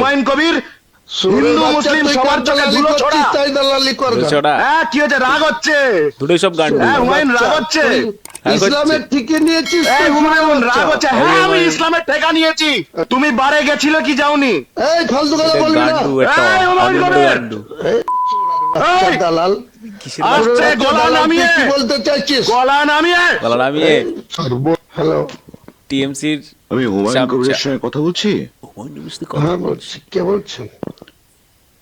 হুমায়ুন কবির হিন্দু মুসলিম সবার চোখে ধুলো ছড়া। হ্যাঁ কি হচ্ছে, রাগ হচ্ছে? দুটোই সব গান্ডু। হ্যাঁ হুমায়ুন রাগ হচ্ছে। ইসলামের ঠিকে নিয়েছিস এই হুমায়ুন রাগ হচ্ছে। হ্যাঁ আমি ইসলামের ঠেকা নিয়েছি। তুমি বারে গেছিল কি যাওনি? এই ফালতু কথা বলবি না। গান্ডু একটা এই হুমায়ুন অনন্য কবির। গান্ডু। এই, দালাল কিসের আসছে গলা নামিয়ে, কি বলতে চাইছিস? গলা নামিয়ে। বলার আমি হ্যালো, টিএমসির আমি হুমায়ুন কবিরের সঙ্গে কথা বলছি। হ্যাঁ বলছি, কে বলছেন?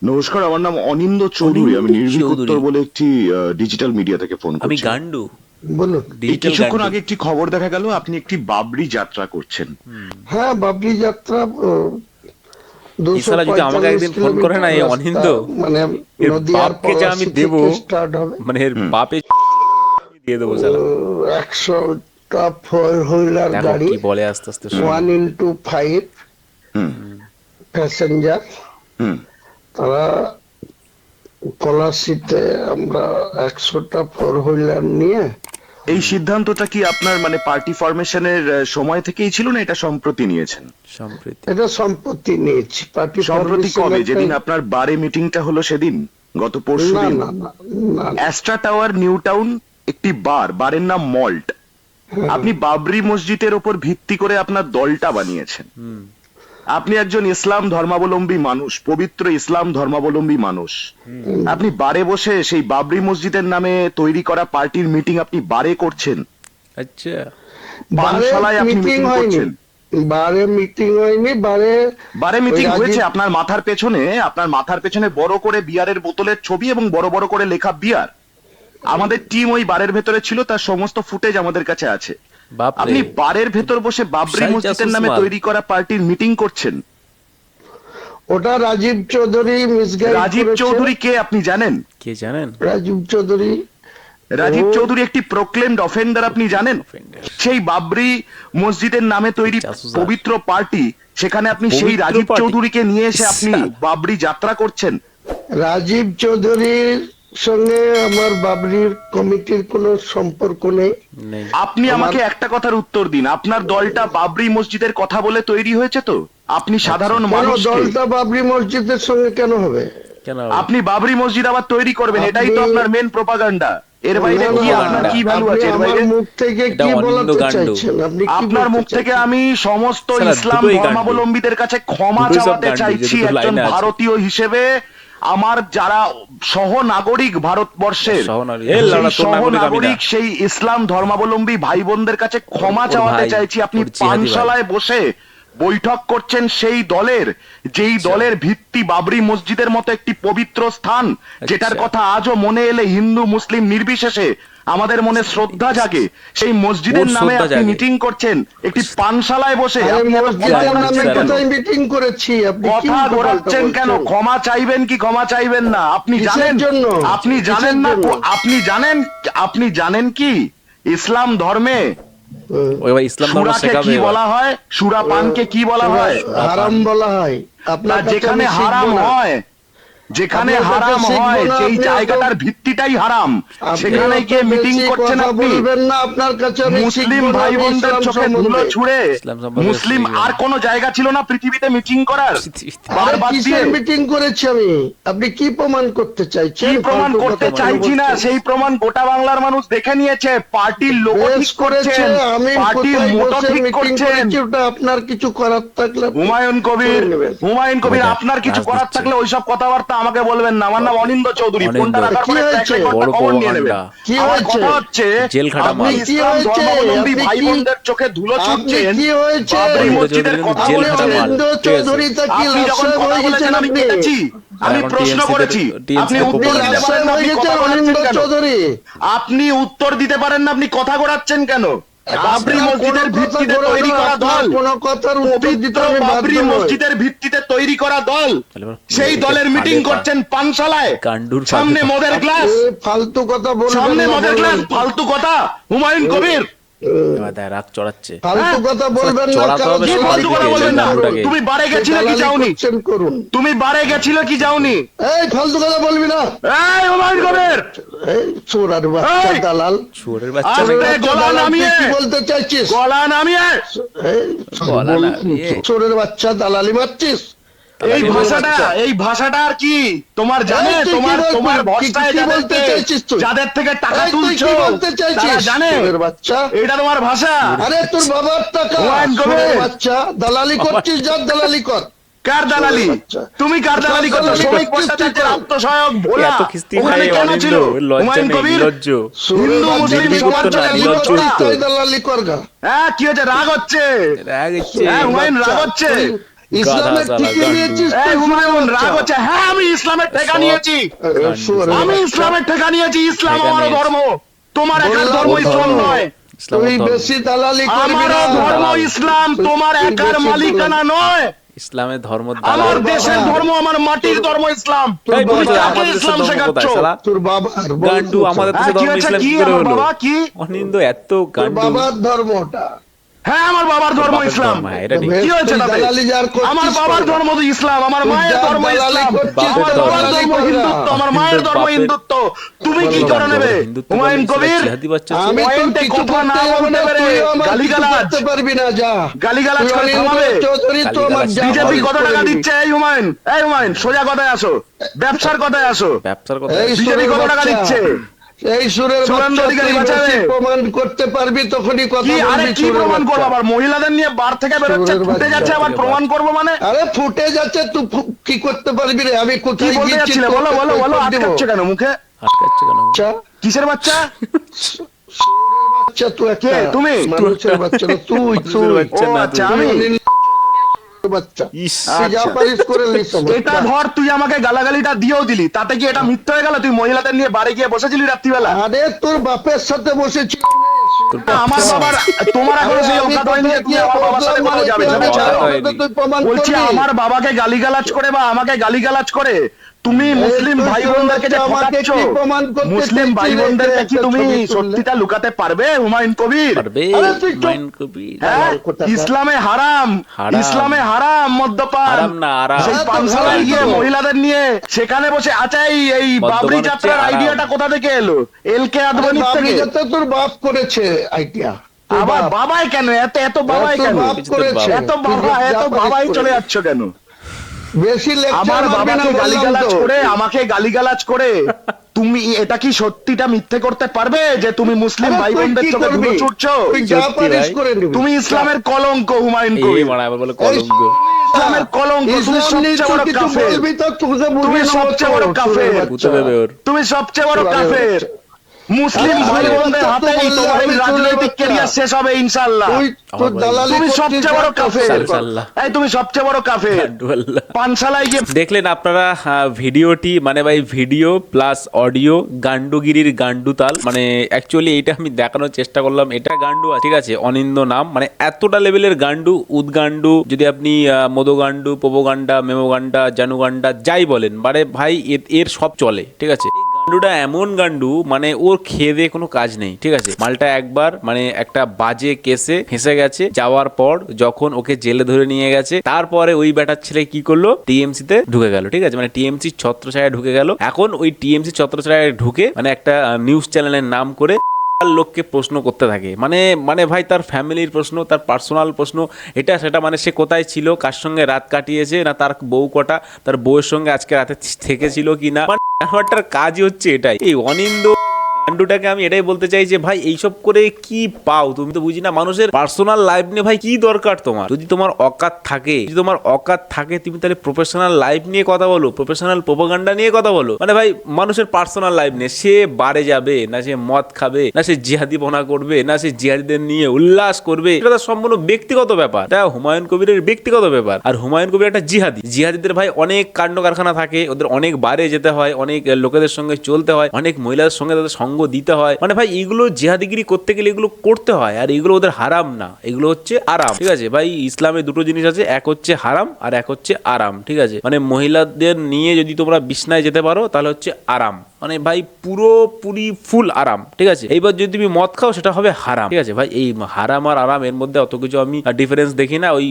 নমস্কার, আমার নাম অনিন্দ চৌধুরী। আমি নির্ভীক চৌধুরী। উত্তর বলে একটি ডিজিটাল মিডিয়া থেকে ফোন আমি করছি। গান্ডু বলুন। এই ডিজিটাল কিছুক্ষণ গান্ডু। আগে একটি খবর দেখা গেল আপনি একটি বাবরি যাত্রা করছেন। হ্যাঁ, বাবরি যাত্রা ইসারা যদি আমাকে একদিন ফোন করে না, এই অনিন্দ, মানে এর নদিয়ার বাপকে যে আমি পলাশী দেবো, থেকে স্টার্ট হবে। মানে এর বাপে দিয়ে দেবো শালা। 100টা ফোর হুইলার দেখো গাড়ি, কি বলে আস্তে আস্তে শোনো। 1x5 হুম প্যাসেঞ্জার, হুম তারা পলাশীতে আমরা 100টা ফোর হুইলার নিয়ে। এই সিদ্ধান্তটা কি আপনার মানে পার্টি ফরমেশনের সময় থেকেই ছিল না এটা সম্প্রতি নিয়েছেন? সম্প্রীতি এটা সম্পত্তি নিয়েছি পার্টি সম্প্রতি কবে? যেদিন আপনার বারে মিটিংটা হলো সেদিন, গত পরশু না দিন। না না না, অ্যাস্ট্রা টাওয়ার নিউ টাউন একটি বারের নাম মল্ট। আপনি বাবরি মসজিদের ওপর ভিত্তি করে আপনার দলটা বানিয়েছেন। আপনি একজন ইসলাম ধর্মাবলম্বী মানুষ, পবিত্র ইসলাম ধর্মাবলম্বী মানুষ। আপনি বারে বসে সেই বাবরি মসজিদের নামে তৈরি করা পার্টির মিটিং আপনি বারে করছেন। আচ্ছা পানশালায় আপনি মিটিং মিটিং হয়নি, করছেন। বারে মিটিং হয়নি, বারে মিটিং ওই হয়েছে। রাজীব- আপনার মাথার পেছনে বড় করে বিয়ারের বোতলের ছবি এবং বড় বড় করে লেখা বিয়ার। আমাদের টিম ওই বারের ভেতরে ছিল, তার সমস্ত ফুটেজ আমাদের কাছে আছে। বাপরে। আপনি বারের ভেতর বসে বাবরি বিশাল মসজিদের জাসুস নামে মাল। তৈরি করা পার্টির মিটিং করছেন। ওটা রাজীব চৌধুরী মিসগাইড রাজীব করেছে। চৌধুরী কে আপনি জানেন? কে জানেন? রাজীব চৌধুরী রাজীব চৌধুরী একটি প্রোক্লেমড অফেন্ডার, আপনি জানেন? Offender। সেই বাবরি মসজিদের নামে তৈরি জাসুস। পবিত্র পার্টি, সেখানে আপনি সেই পবিত্র রাজীব party? চৌধুরীকে নিয়ে এসে আপনি সালা। বাবরি যাত্রা করছেন। রাজীব চৌধুরীর সঙ্গে আমার বাবরির কমিটির কোনো সম্পর্ক নেই। নেই। আপনি আমাকে একটা কথার উত্তর দিন, আপনার দলটা বাবরি মসজিদের কথা বলে তৈরি হয়েছে তো? আপনি সাধারণ কেন মানুষ, দলটা বাবরি মসজিদের সঙ্গে কেন হবে? কেন? আপনি বাবরি মসজিদ আবার তৈরি করবেন, আপনি- এটাই তো আপনার মেন প্রপাগান্ডা। এর বাইরে না, কি না, আপনার কি আপনি ভ্যালু আছে? এর আমার বাইরে মুখ থেকে এটা কি অনিন্দ বলাতে গান্ডু। চাইছেন? আপনি কি আপনার বলতে মুখ থেকে চাইছেন? আমি সমস্ত শালা, ইসলাম দুটোই গান্ডু। ধর্মাবলম্বীদের কাছে ক্ষমা দুটোই সব চাওয়াতে গান্ডু, চাইছি। যে দুটো একজন লাইনে আছে। ভারতীয় হিসেবে আমার যারা সহনাগরিক ভারতবর্ষের, সহনাগরিক। সেই এই লাউড়া, তোর নাগরিক আমি না। সহনাগরিক সেই ইসলাম ধর্মাবলম্বী ভাই বোনদের কাছে ক্ষমা ওর চাওয়াতে ভাই, চাইছি। আপনি ওর জিহাদি ভাই। পানশালায় বসে বৈঠক করছেন সেই দলের, যেই দলের ভিত্তি বাবরি মসজিদের মতো একটি পবিত্র স্থান, যেটার কথা আজও মনে এলে হিন্দু মুসলিম নির্বিশেষে আমাদের মনে শ্রদ্ধা জাগে। সেই মসজিদের ওর নামে শ্রদ্ধা আপনি জাগে। মিটিং করছেন একটি পানশালায় বসে। আরে আপনি এত মসজিদের কথা নামে ঘোরাচ্ছেন কেন? কোথায় মিটিং করেছি? আপনি কি কথা উল্টোপাল্টা ঘোরাচ্ছেন কেন? বলছেন? ক্ষমা চাইবেন কি ক্ষমা চাইবেন না? আপনি কিসের জানেন, জন্য? আপনি কিসের জানেন না, জন্য? আপনি জানেন কি ইসলাম ধর্মে ওই এবার ইসলাম ধর্ম সূরাকে শেখাবে কি এবার। বলা হয়? সূরা পানকে কি বলা হয়? হারাম বলা হয়। না, আপনার কাছে যেখানে আমি হারাম শিখবো না। হয়, যেখানে আপনার কাছে হারাম শিখবো হয় না, সেই আপনি জায়গাটার অত- ভিত্তিটাই হারাম। আপনি সেখানে অত গিয়ে মিটিং বেশি করছেন কথা আপনি। বলবেন না, আপনার কাছে আমি মুসলিম শিখবো না, ভাই আমি বোনদের ইসলাম চোখে সম্বন্ধে। ধুলো ছুঁড়ে ইসলাম সম্বন্ধে মুসলিম শিখবে। আর কোন জায়গা ছিল না পৃথিবীতে মিটিং করার? আরে বার বাদ দিয়ে কিসের মিটিং করেছি আমি? আপনি কি প্রমাণ করতে চাইছেন? কি প্রমাণ ফালতু করতে কথা চাইছি না, বলছেন। সেই প্রমাণ গোটা বাংলার মানুষ দেখে নিয়েছে। পার্টির লোগো বেশ ঠিক করেছে, করছেন, আমি পার্টির কোথায় মোটো বসে ঠিক মিটিং করছেন। করেছি ওটা আপনার কিছু করার থাকলে আপনি হুমায়ুন কবির, করে নেবেন। হুমায়ুন কবির, ওটা আপনার কিছু রাজ করার দিচ্ছে। থাকলে ওইসব কথাবার্তা আমাকে বলবেন না। আমার নাম অনিন্দ চৌধুরী। অনিন্দ। ফোনটা রাখার কি পরে হয়েছে? ট্র্যাক রেকর্ডটা বড় খবর নিয়ে নেবেন। প্রোপাগান্ডা। কি আমার হয়েছে? কথা হচ্ছে, জেল খাটা আপনি মাল। কি ইসলাম হয়েছে? ধর্মাবলম্বী আপনি ভাই কি- বোনদের চোখে ধুলো আপনি ছুটছেন কি হয়েছে? বাবরি অনিন্দ মসজিদের চৌধুরী কথা জেল আপনি খাটা বলছেন। মাল। অনিন্দ ঠিক আছে। চৌধুরীটা কি আপনি যখন লাশাব কথা হয়ে বলেছেন গেছেন আমি আপনি? দেখেছি, আমি এখন প্রশ্ন TMC দের- করেছি, TMC আপনি দের উত্তর প্রোপাগান্ডা। দিতে পারেন না, আপনি কথা অনিন্দ ঘোরাচ্ছেন কেন? চৌধুরী আপনি উত্তর দিতে পারেন না, আপনি কথা ঘোরাচ্ছেন কেন? বাবরি আপনার মসজিদের কোনো ভিত্তিতে কথা তৈরি করা আপনার দল, কোনো কথার উত্তর দিতে পবিত্র আমি বাবরি বাধ্য নই। মসজিদের ভিত্তিতে তৈরি করা দল, তাহলে এবার সেই দলের ফাঁদে মিটিং পা। করছেন পানশালায়। গান্ডুর ফাঁদে সামনে পা। মদের ক্লাস, এ ফালতু কথা বলবেন সামনে না, মদের ক্লাস, বলবেন। ফালতু কথা। হুমায়ুন কবির, এবার দেখ রাগ চড়াচ্ছে। ফালতু কথা বলবেন না, চড়াতে কারো হবে কি সঙ্গে ফালতু কথা সবাইকে, বলবেন না? গান্ডুটাকে। তুমি বারে গেছিলে কি দালালি যাওনি? করছেন করুন। তুমি বারে গেছিলে কি যাওনি? এই ফালতু কথা বলবি না। এই হুমায়ুন কবির, এই চোরার বাচ্চা এই! দালাল। চোরের বাচ্চা আস্তে নাকি? বাচ্চা গলা দালাল, তুই নামিয়ে। কি বলতে চাইছিস? গলা নামিয়ে। এই, গলা বল, নামিয়ে। চোরের বাচ্চা দালালি মারছিস? এই ভাষাটা আর কি তোমার জানে? এই তুই কি তোমার বল- তোমার কি- ভরসায় কি বলতে চাইছিস তুই? যাদের থেকে টাকা এই তুই তুলছো কি বলতে চাইছিস? তারা জানে সুরের বাচ্চা। এটা তোমার ভাষা। আরে তোর বাবার টাকা, হুমায়ুন কবির। সুরের বাচ্চা, দালালি করছিস, যা দালালি কর। কার দালালি? আচ্ছা। তুমি কার দালালি করছো? দালালি শ্রমিক করছিস ভট্টাচার্যের তুই। আত্মসহায়ক ভোলা এত খিস্তি ওখানে ভাই কেন ছিল? অনিন্দ, লজ্জা হুমায়ুন নেই, কবির নির্লজ্জ। সুরের হিন্দু বাচ্চা, মুসলিম তুই সবার করছিস, জন্য তুই নির্লজ্জ করছিস, না। তাই দালালি কর গা। হ্যাঁ কি হচ্ছে? রাগ হচ্ছে? রাগ হচ্ছে। হ্যাঁ হুমায়ুন রাগ বাচ্চা, হচ্ছে? তুই ইসলামের গাধা টিকে শালা, নিয়েছিস এই তুই, হুমায়ুন সুরের রাগ বাচ্চা। হচ্ছে? হ্যাঁ আমি ইসলামের ঠেকা নিয়েছি। সুরের আমি বাচ্চা। ইসলামের ঠেকা নিয়েছি। ইসলাম ঠেকা আমারও নিয়েছি। ধর্ম, তোমার একার বললাম ধর্ম তো। ইসলাম নয়। ইসলাম তুই ধর্ম। বেশি দালালি করবি আমারও না। ধর্ম দালাল। ইসলাম, তোমার তুই একার বেশি মালিকানা নয়। ইসলামের ধর্ম আমার দালাল। দেশের বাবা। ধর্ম, আমার মাটির ধর্ম ইসলাম। তোর এই বলছো বাবা- কাকে আমাদের দেশের ইসলাম ধর্ম শেখাচ্ছ? কোথায় শালা? তোর বাবার গান্ডু আমাদের হ্যাঁ, দেশের কি ধর্ম হচ্ছে? ইসলাম কি কি করে আমার হলো? বাবা কি? অনিন্দ এত তোর গান্ডু। বাবার ধর্মটা। হ্যাঁ আমার বাবার ধর্ম বাবার ইসলাম। ধর্ম, হ্যাঁ, এটা ঠিক। কি হয়েছে তুই তাতে? দালালি যার করছিস আমার বাবার কর। ধর্ম তো ইসলাম, আমার তুই মায়ের যার ধর্ম দালালি ইসলাম, করছিস, আমার তোর বাবার দালালি ধর্ম কর না। হিন্দুত্ব, আমার মায়ের হিন্দুর ধর্ম বাপের- হিন্দুত্ব। তুমি কি করে নেবে? হিন্দুত্ব হুমায়ুন বলে কবির জিহাদি বাচ্চা ছিল। আমি তোর পয়েন্টে কিছু কথা না করতে যাবো বলতে না, পেরে তুইও আমার কিছু গালিগালাজ। করতে পারবি না, যা। গালিগালাজ তুই করে অনিন্দ্য থামাবে। চৌধুরী তো আমার গালিগালাজ। যা বিজেপি বলিস কত করে টাকা দিবি। দিচ্ছে? এই হুমায়ুন, এই হুমায়ুন সোজা কথায় আসো, ব্যবসার কথায় আসো। ব্যবসার কথা। এই বিজেপি সুরের কত টাকা বাচ্চা, দিচ্ছে? এই সুরের সুরেন্দ্র বাচ্চা, অধিকারী তুই বাঁচাবে। বেশি প্রমাণ করতে পারবি তখনই কথা কি আরে বলবি, কি সুরের প্রমাণ করবো? বাচ্চা। আবার মহিলাদের নিয়ে বার থেকে বেরোচ্ছে, সুরের ফুটে বাচ্চা। যাচ্ছে, আবার প্রমাণ করবো মানে? আরে ফুটে যাচ্ছে, তুই কি করতে পারবি রে? আমি কি কোথায় বলতে গিয়েছি যাচ্ছিলে? বলো তোকে বলো কই বলো, করে দিব? আটকাচ্ছ কেন মুখে? আটকাচ্ছে কেন? বাচ্চা, কিসের বাচ্চা? সুরের বাচ্চা, তুই একটা কে? তুমি? মানুষের বাচ্চা না, তুই মানুষের বাচ্চা ও না আচ্ছা, তুই। আমি বাচ্চা, ইস, তুই যা আচ্ছা। পারিস করে নিস আমার। এটা ধর তুই আমাকে গালাগালিটা দিয়েও দিলি, তাতে কি এটা মিথ্যে হয়ে গেল? তুই মহিলাদের নিয়ে বাড়ি গিয়ে বসেছিলি রাত্রিবেলা? আরে তোর বাপের সাথে বসেছি। আমার বাবার, তোমার এখন সেই অকাত হয়নি যে তুমি আমার বাবার সাথে কোথাও যাবে, যাবে ছাড়ো। তুই প্রমাণ বলছি করবি। আমার বাবাকে গালিগালাজ করে বা আমাকে গালিগালাজ করে তুমি মুসলিম তুই ভাই বোনদেরকে যে আমাকে ঠকাচ্ছ, কি প্রমাণ করতে মুসলিম চাইছিস ভাই রে? বোনদেরকে কি একটা তুমি ছবি তুললে? সত্যিটা লুকাতে পারবে হুমায়ুন কবির? পারবে আরে তুই চুপ। হুমায়ুন কবির। হ্যাঁ, কোথাকার? ইসলামে হারাম, হারাম। ইসলামে হারাম মদ্যপান। হারাম না, আরাম। সেই হ্যাঁ, তো পানশালায় হারাম গিয়ে তো। মহিলাদের নিয়ে সেখানে বসে, আচ্ছা এই মদ্যপান বাবরি হচ্ছে যাত্রার হারাম। আইডিয়াটা কোথা থেকে এলো? এল কে আরে আদবানির বাবরি থেকে? যাত্রা তোর বাপ করেছে আইডিয়া। তোর আবার বাপ। বাবাই কেন? এত এত বাবাই তোর কেন? বাপ কিছু তোর করেছে। বাপ। এত তুই বাবা, যা এত পারিস বাবাই করে চলে নে। যাচ্ছ কেন? বেশি লেকচার আমার মারবি না, বাবাকে বললাম গালিগালাজ তো। করে, আমাকে গালিগালাজ করে তুমি এটা কি সত্যিটা মিথ্যে করতে পারবে যে তুমি মুসলিম আরে ভাই তুই বোনদের কি চোখে করবি? ধুলো ছুটছো? তুই যা সত্যি পারিস ভাই। করে নিবি। তুমি ইসলামের কলঙ্ক হুমায়ুন এই কবির, মারা আবার বলে কলঙ্ক। ইসলামের কলঙ্ক। তুমি ইসলাম নিয়ে সবচেয়ে তুই বড় কিছু কাফের, বলবি তো তোকে তুমি বুঝিয়ে নেবো সবচেয়ে তো, বড় কাফের। সুরের পুঁতে বাচ্চা। দেবে ওর। তুমি সবচেয়ে বড় সুরের কাফের। বাচ্চা। মুসলিম আরে ভাই সুরের বোনদের বাচ্চা তো হাতেই বললে তোমার এই আমি সুরের রাজনৈতিক বাচ্চা। ক্যারিয়ার শেষ হবে ইনশাআল্লাহ। তুই তোর আমার দালালি তুমি করছিস, সবচেয়ে বড় যা কাফের। সাল্লাল্লাহ। এই তুমি সবচেয়ে বড় কাফের। গান্ডু আল্লাহ। পানশালায় গিয়ে দেখলেন আপনারা ভিডিওটি, মানে ভাই ভিডিও প্লাস অডিও গান্ডুগিরির গান্ডুতাল, মানে অ্যাকচুয়ালি এইটা আমি দেখানোর চেষ্টা করলাম, এটা গান্ডু আছে, ঠিক আছে, অনিন্দ নাম, মানে এতটা লেভেলের গান্ডু, উদগান্ডু, যদি আপনি মদোগান্ডু, পোপোগান্ডা, মেমোগান্ডা, জানুগান্ডা যাই বলেন, মানে ভাই এর সব চলে, ঠিক আছে। এই গান্ডুটা এমন গান্ডু, মানে ওর খেয়ে দিয়ে কোনো কাজ নেই, ঠিক আছে। মালটা একবার মানে একটা বাজে কেসে ফেঁসে গেছে, যাওয়ার পর যখন ওকে জেলে ধরে নিয়ে গেছে, তারপরে ওই ব্যাটার ছেলে কি করলো, টিএমসি তে ঢুকে গেল, ঠিক আছে, মানে টিএমসি ছত্রছায়ায় ঢুকে গেল। এখন ওই টিএমসি ছত্রছায়ায় ঢুকে মানে একটা নিউজ চ্যানেলের নাম করে লোককে প্রশ্ন করতে থাকে, মানে মানে ভাই তার ফ্যামিলির প্রশ্ন, তার পার্সোনাল প্রশ্ন, এটা সেটা, মানে সে কোথায় ছিল, কার সঙ্গে রাত কাটিয়েছে, না তার বউ কটা, তার বউয়ের সঙ্গে আজকে রাতে থেকেছিল কিনা, মানে জানোয়ারটার কাজই হচ্ছে এটাই। এই অনিন্দ গান্ডুটাকে আমি এটাই বলতে চাই যে ভাই এইসব করে কি পাও তুমি? তো বুঝি না, মানুষের পার্সোনাল লাইফ নিয়ে ভাই কি দরকার তোমার? যদি তোমার অকাত থাকে, তুমি তাহলে প্রফেশনাল লাইফ নিয়ে কথা বলো, প্রফেশনাল প্রোপাগান্ডা নিয়ে কথা বলো। মানে ভাই মানুষের পার্সোনাল লাইফ নিয়ে সে বারে যাবে না, সে মদ খাবে না, সে জিহাদিপনা করবে না, সে জিহাদিদের নিয়ে উল্লাস করবে, এটা তার সম্পূর্ণ ব্যক্তিগত ব্যাপার। এটা হুমায়ুন কবিরের ব্যক্তিগত ব্যাপার। আর হুমায়ুন কবির একটা জিহাদিদের ভাই অনেক কাণ্ড কারখানা থাকে, ওদের অনেক বারে যেতে হয়, অনেক লোকেদের সঙ্গে চলতে হয়, অনেক মহিলাদের সঙ্গে তাদের সঙ্গ দিতে হয়, মানে ভাই এগুলো জিহাদিগিরি করতে গেলে এগুলো করতে হয়, আর এগুলো ওদের হারাম না, এগুলো হচ্ছে আরাম, ঠিক আছে ভাই। ইসলামে দুটো জিনিস আছে, এক হচ্ছে হারাম আর এক হচ্ছে আরাম, ঠিক আছে। মানে মহিলাদের নিয়ে যদি তোমরা বিছনায় যেতে পারো তাহলে হচ্ছে আরাম, মানে ভাই পুরোপুরি ফুল আরাম, ঠিক আছে। এইবার যদি তুমি মদ খাও সেটা হবে হারাম, ঠিক আছে ভাই। এই হারাম আর আরাম এর মধ্যে অত কিছু আমি ডিফারেন্স দেখি না, ওই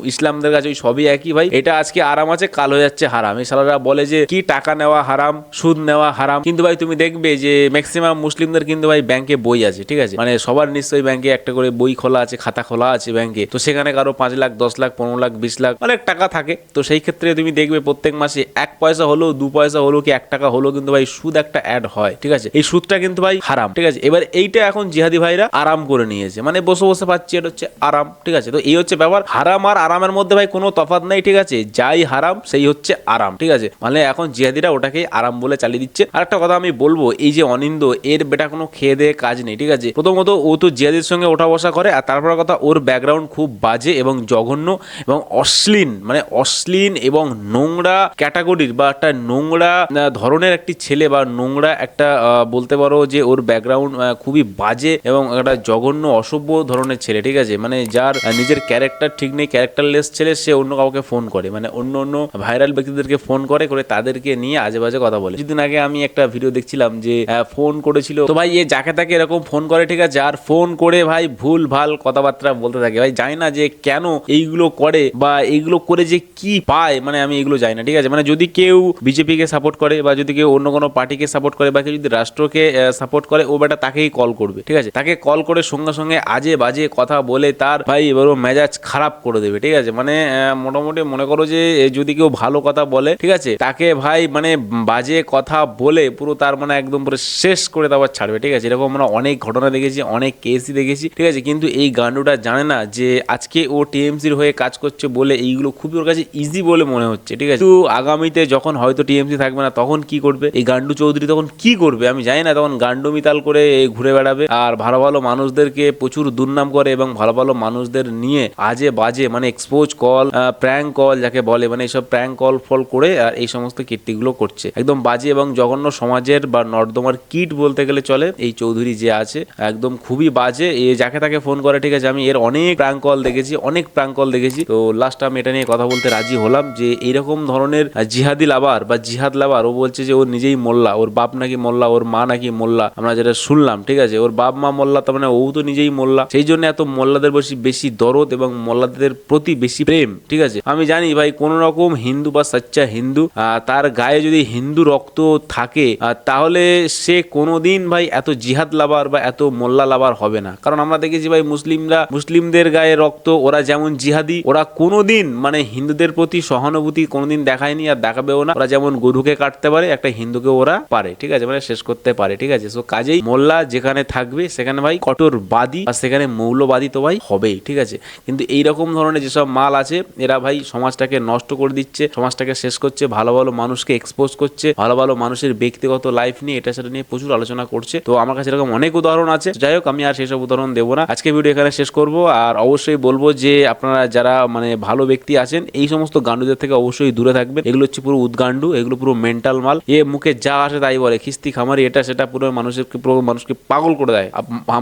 ইসলামদের কাছে ওই সবই একই ভাই। এটা আজকে আরাম আছে, কাল হয়ে যাচ্ছে হারাম। এই সালারা বলে যে কি টাকা নেওয়া হারাম, সুদ নেওয়া হারাম, কিন্তু ভাই তুমি দেখবে যে ম্যাক্সিমাম ম্যাক্সিমাম মুসলিমদের কিন্তু ভাই ব্যাংকে বই আছে, ঠিক আছে, মানে সবার নিশ্চয়ই ব্যাংকে একটা করে বই খোলা আছে, খাতা খোলা আছে ব্যাংকে। তো সেখানে কারো 5 লাখ 10 লাখ 15 লাখ 20 লাখ অনেক টাকা থাকে। তো সেই ক্ষেত্রে তুমি দেখবে প্রত্যেক মাসে 1 পয়সা হলেও 2 পয়সা হলেও কি 1 টাকা হলেও কিন্তু ভাই সুদ একটা অ্যাড হয়, ঠিক আছে। এই সুদটা কিন্তু ভাই হারাম, ঠিক আছে। এবার এইটা এখন জিহাদি ভাইরা আরাম করে নিয়েছে, মানে বসে বসে পাচ্ছে, এটা হচ্ছে আরাম, ঠিক আছে। তো এই হচ্ছে ব্যাপার। হারাম আর আরামের মধ্যে ভাই কোনো তফাৎ নাই, ঠিক আছে। যাই হারাম সেই হচ্ছে আরাম, ঠিক আছে। মানে এখন জিহাদিরা ওটাকে আরাম বলে চালিয়ে দিচ্ছে। আর একটা কথা আমি বলবো, এই যে অনিন্দ, এর বেটা কোনো খেয়ে দেয়ে কাজ নেই, ঠিক আছে। প্রথমত ও তো জিহাদির সঙ্গে ওঠা বসা করে, আর তারপর কথা ওর ব্যাকগ্রাউন্ড খুব বাজে এবং জঘন্য এবং অশ্লীল, মানে অশ্লীল এবং নোংরা ক্যাটাগরির বা একটা নোংরা ধরনের একটি ছেলে, বা নোংরা একটা বলতে পারো যে ওর ব্যাকগ্রাউন্ড খুবই বাজে এবং একটা জঘন্য অসভ্য ধরনের ছেলে, ঠিক আছে। মানে যার নিজের ক্যারেক্টার ঠিক নেই, ক্যারেক্টারলেস ছেলে, সে অন্য কাউকে ফোন করে, মানে অন্য ভাইরাল ব্যক্তিদেরকে ফোন করে তাদেরকে নিয়ে আজে বাজে কথা বলে। কিছুদিন আগে আমি একটা ভিডিও দেখছিলাম যে ফোন করেছিল, তো ভাই এ যাকে তাকে এরকম ফোন করে, ঠিক আছে। আর ফোন করে ভাই ভুল ভাল কথাবার্তা বলতে থাকে। ভাই জানি না যে কেন এইগুলো করে বা এইগুলো করে যে কি পায়, মানে আমি এগুলো জানি না, ঠিক আছে। মানে যদি কেউ বিজেপিকে সাপোর্ট করে বা যদি কেউ অন্য কোনো পার্টিকে সাপোর্ট করে বা কেউ যদি রাষ্ট্রকে সাপোর্ট করে, ও বেটা তাকেই কল করবে, ঠিক আছে। তাকে কল করে সঙ্গে সঙ্গে আজে বাজে কথা বলে তার ভাই এবার মেজাজ খারাপ করে দেবে, ঠিক আছে। মানে মোটামুটি মনে করো যে যদি কেউ ভালো কথা বলে, ঠিক আছে, তাকে ভাই মানে বাজে কথা বলে পুরো তার মানে একদম পুরো শেষ করে তারপর ছাড়বে, ঠিক আছে। এরকম আমরা অনেক ঘটনা দেখেছি, অনেক কেসই দেখেছি, ঠিক আছে। কিন্তু এই গান্ডুটা জানে না যে আজকে ও টিএমসির হয়ে কাজ করছে বলে এইগুলো খুবই ওর কাছে ইজি বলে মনে হচ্ছে, ঠিক আছে। কিন্তু আগামীতে যখন হয়তো টিএমসি থাকবে না, তখন কি করবে এই গান্ডু চৌধুরী, তখন কি করবে আমি জানি না। তখন গান্ডু মিতাল করে ঘুরে বেড়াবে আর ভালো ভালো মানুষদেরকে প্রচুর দুর্নাম করে এবং ভালো ভালো মানুষদের নিয়ে আজে বাজে মানে এক্সপোজ কল, প্র্যাঙ্ক কল যাকে বলে, মানে এইসব প্র্যাঙ্ক কল ফল করে আর এই সমস্ত কীর্তিগুলো করছে। একদম বাজে এবং জঘন্য সমাজের বা নর্দমার কিট বলতে গেলে চলে এই চৌধুরী যে আছে, একদম খুবই বাজে। এ যাকে তাকে ফোন করে, ঠিক আছে। আমি এর অনেক প্র্যাঙ্ক কল দেখেছি, অনেক প্র্যাঙ্ক কল দেখেছি। তো লাস্ট আমি এটা নিয়ে কথা বলতে রাজি হলাম যে এইরকম ধরনের জিহাদি লাভার বা জিহাদ লাভার, ও বলছে যে ও নিজেই মোল্লা, ওর বাপ নাকি মোল্লা, ওর মা নাকি মোল্লা, আমরা যেটা শুনলাম, ঠিক আছে। ওর বাপ মা মোল্লা, তার মানে ও তো নিজেই মোল্লা, সেই জন্য এত মোল্লাদের বেশি দরদ এবং মোল্লাদের প্রতি বেশি প্রেম, ঠিক আছে। আমি জানি ভাই কোন রকম হিন্দু বা সচ্চা হিন্দু তার গায়ে যদি হিন্দু রক্ত থাকে তাহলে সে কোনোদিন ভাই এত জিহাদ লাভার বা এত মোল্লা লাভার হবে না। কারণ আমরা দেখেছি ভাই মুসলিমদের গায়ে রক্ত, ওরা যেমন জিহাদি, ওরা কোনোদিন মানে হিন্দুদের প্রতি সহানুভূতি কোনোদিন দেখায়নি আর দেখাবেও না। ওরা যেমন গরুকে কাটতে পারে, একটা হিন্দুকে ওরা পারে, ঠিক আছে, মানে শেষ করতে পারে, ঠিক আছে। সো কাজেই মোল্লা যেখানে থাকবে সেখানে ভাই কট্টরবাদী আর সেখানে মৌলবাদী তো ভাই হবেই, ঠিক আছে। কিন্তু এইরকম ধরনের যেসব মাল আছে এরা ভাই সমাজটাকে নষ্ট করে দিচ্ছে, সমাজটাকে শেষ করছে, ভালো ভালো মানুষকে এক্সপোজ করছে, ভালো ভালো মানুষের ব্যক্তিগত লাইফ নিয়ে এটা সেটা নিয়ে প্রচুর আলোচনা করছে। তো আমার কাছে এরকম অনেক উদাহরণ আছে। যাই হোক, আমি আর সেসব উদাহরণ দেবো না, আজকে ভিডিও এখানে শেষ করব। আর অবশ্যই বলবো যে আপনারা যারা মানে ভালো ব্যক্তি আছেন এই সমস্ত গান্ডুদের থেকে অবশ্যই দূরে থাকবেন। এগুলো হচ্ছে পুরো উদ্গান্ডু, এগুলো পুরো মেন্টাল মাল। মুখে যা আসে তাই বলে, খিস্তি খামারি এটা সেটা, পুরো মানুষকে পাগল করে দেয়,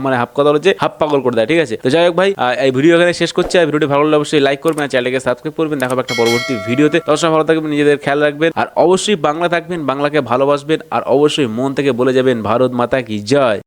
মানে হাফ কথা হচ্ছে হাফ পাগল করে দেয়, ঠিক আছে। তো যাই হোক ভাই, এই ভিডিও এখানে শেষ করছি। আর ভিডিওটি ভালো লাগলে অবশ্যই লাইক করবেন আর চ্যানেলকে সাবস্ক্রাইব করবেন। দেখাবো একটা পরবর্তী ভিডিওতে। তখন ভালো থাকবেন, নিজেদের খেয়াল রাখবেন আর অবশ্যই বাংলা থাকবেন, বাংলাকে ভালোবাসবেন আর অবশ্যই মন থেকে বলে যাবেন ভারত মাতা কি জয়।